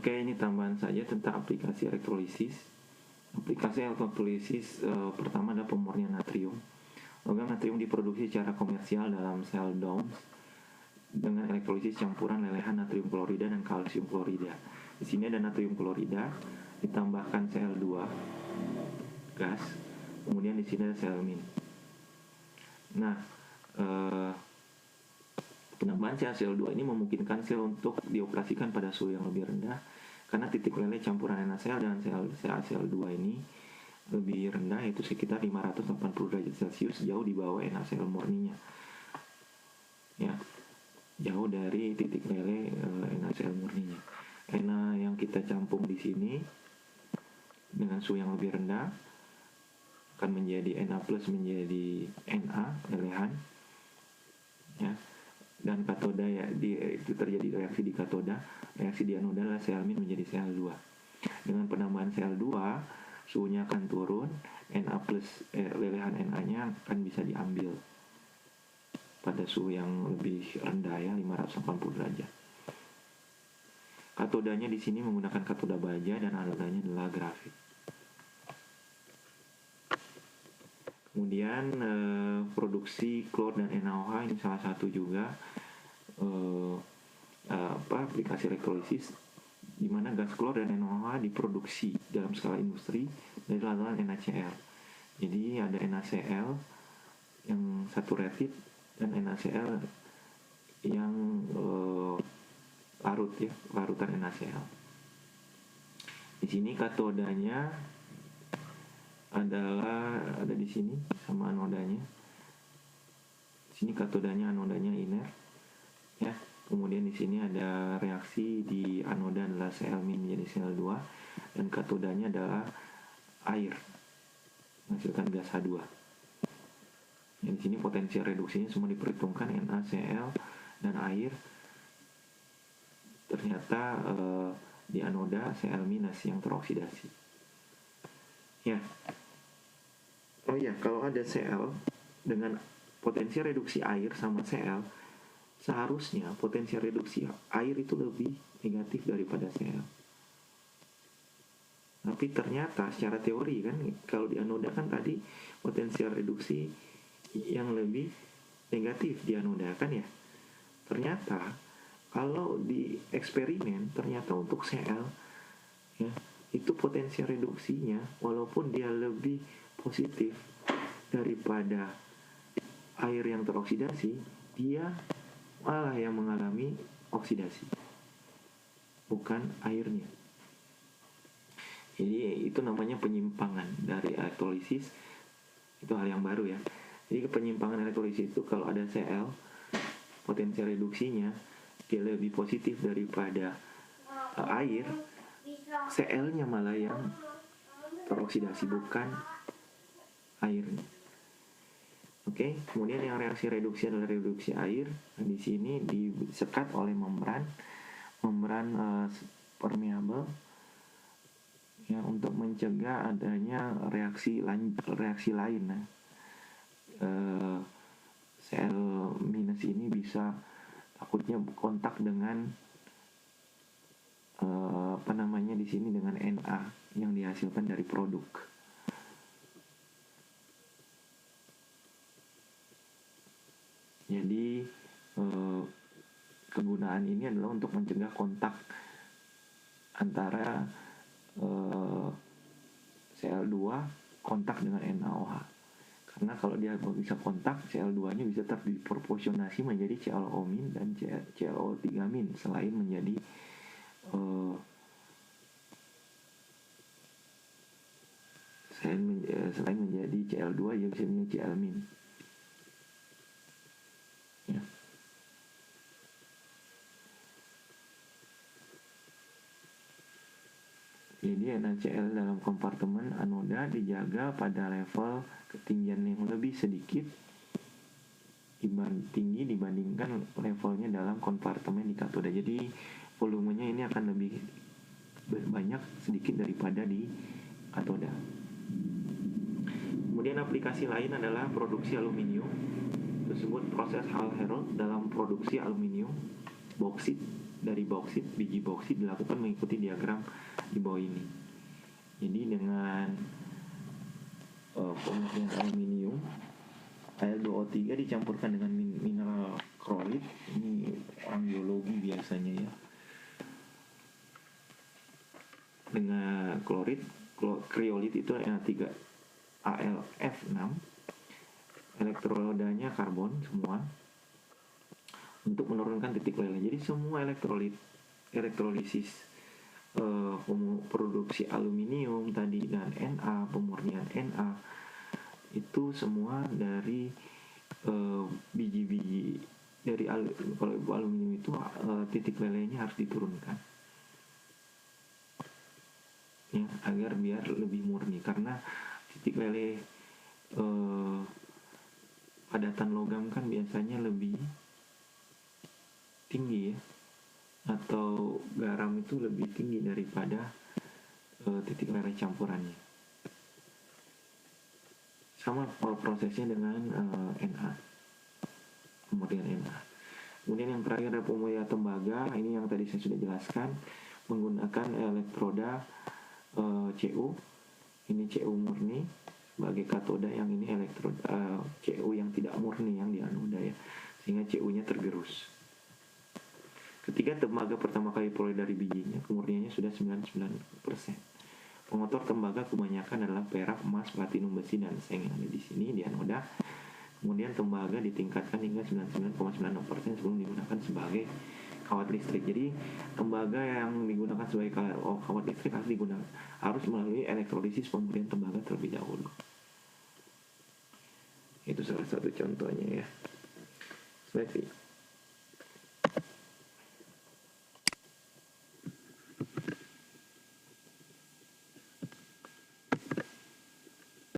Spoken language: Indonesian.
Oke, ini tambahan saja tentang aplikasi elektrolisis. Aplikasi elektrolisis pertama adalah pemurnian natrium. Logam natrium diproduksi secara komersial dalam sel DOMS dengan elektrolisis campuran lelehan natrium klorida dan kalsium klorida. Di sini ada natrium klorida, ditambahkan Cl2 gas, kemudian di sini ada selmin. Nah, penambahan Cl2 ini memungkinkan sel untuk dioperasikan pada suhu yang lebih rendah karena titik leleh campuran NaCl dan CaCl2 ini lebih rendah, yaitu sekitar 580 derajat Celcius, jauh di bawah NaCl murninya. Ya, jauh dari titik leleh NaCl murninya. Na yang kita campur di sini dengan suhu yang lebih rendah akan menjadi Na plus menjadi Na lelehan, ya. Dan katoda ya, itu terjadi reaksi di katoda, reaksi di anoda adalah selmin menjadi Cl2. Dengan penambahan Cl2 suhunya akan turun, Na plus lelehan Na-nya akan bisa diambil pada suhu yang lebih rendah, ya, 580 derajat. Katodanya di sini menggunakan katoda baja dan anodanya adalah grafit. Kemudian produksi klor dan NaOH ini salah satu juga aplikasi elektrolisis di mana gas klor dan NaOH diproduksi dalam skala industri dari larutan NaCl. Jadi ada NaCl yang saturated dan NaCl yang larut, ya, larutan NaCl. Di sini katodanya ada di sini sama anodanya. Di sini katodanya, anodanya iner, ya. Kemudian di sini ada reaksi di anoda adalah Cl- menjadi Cl2 dan katodanya adalah air, menghasilkan gas H2. Di sini potensial reduksinya semua diperhitungkan, NaCl dan air. Ternyata di anoda Cl- yang teroksidasi. Ya. Oh iya, kalau ada Cl dengan potensi reduksi air sama Cl, seharusnya potensi reduksi air itu lebih negatif daripada Cl. Tapi ternyata secara teori kan, kalau di anoda kan tadi potensi reduksi yang lebih negatif di anoda kan, ya. Ternyata kalau di eksperimen ternyata untuk Cl, ya, itu potensi reduksinya walaupun dia lebih positif daripada air yang teroksidasi, dia malah yang mengalami oksidasi, bukan airnya. Jadi itu namanya penyimpangan dari elektrolisis. Itu hal yang baru, ya. Jadi penyimpangan elektrolisis itu kalau ada Cl, potensi reduksinya dia lebih positif daripada air, Cl-nya malah yang teroksidasi, bukan airnya. Oke, kemudian yang reaksi reduksi adalah reduksi air. Nah, di sini disekat oleh membran permeable, ya, untuk mencegah adanya reaksi lain. Nah, Cl- ini bisa takutnya kontak dengan di sini dengan Na yang dihasilkan dari produk. Jadi kegunaan ini adalah untuk mencegah kontak antara Cl2 kontak dengan NaOH. Karena kalau dia bisa kontak, Cl2-nya bisa terproporsionasi menjadi ClO- dan ClO3- selain menjadi selain menjadi Cl2, ya bisa menjadi Cl-. Ya. Jadi NaCl dalam kompartemen anoda dijaga pada level ketinggian yang lebih sedikit tinggi dibandingkan levelnya dalam kompartemen di katoda. Jadi volumenya ini akan lebih banyak sedikit daripada di katoda. Kemudian aplikasi lain adalah produksi aluminium. Tersebut proses Hall-Héroult dalam produksi aluminium boksit dari bauksit, biji bauksit dilakukan mengikuti diagram di bawah ini. Jadi dengan pemurnian aluminium, Al2O3 dicampurkan dengan mineral krolit. Ini orang biologi biasanya ya. Dengan kriolit itu Na3 AlF6, elektrodanya karbon semua, untuk menurunkan titik leleh. Jadi semua elektrolisis produksi aluminium tadi dan Na, pemurnian Na, itu semua dari biji-biji dari kalau aluminium itu titik lelehnya harus diturunkan ya, agar biar lebih murni, karena titik leleh padatan logam kan biasanya lebih tinggi ya, atau garam itu lebih tinggi daripada titik leleh campurannya. Sama prosesnya dengan Na, kemudian Na. Kemudian yang terakhir ada pemurnian tembaga. Ini yang tadi saya sudah jelaskan, menggunakan elektroda Cu. Ini Cu murni sebagai katoda, yang ini elektroda Cu yang tidak murni, yang di anoda ya, sehingga Cu-nya tergerus. Ketika tembaga pertama kali peroleh dari bijinya, kemurniannya sudah 99%. Pengotor tembaga kebanyakan adalah perak, emas, platinum, besi, dan seng yang ada di sini di anoda. Kemudian tembaga ditingkatkan hingga 99,96% sebelum digunakan sebagai kawat listrik. Jadi tembaga yang digunakan sebagai kawat listrik harus melalui elektrolisis pemurnian tembaga terlebih dahulu. Itu salah satu contohnya ya. Baik.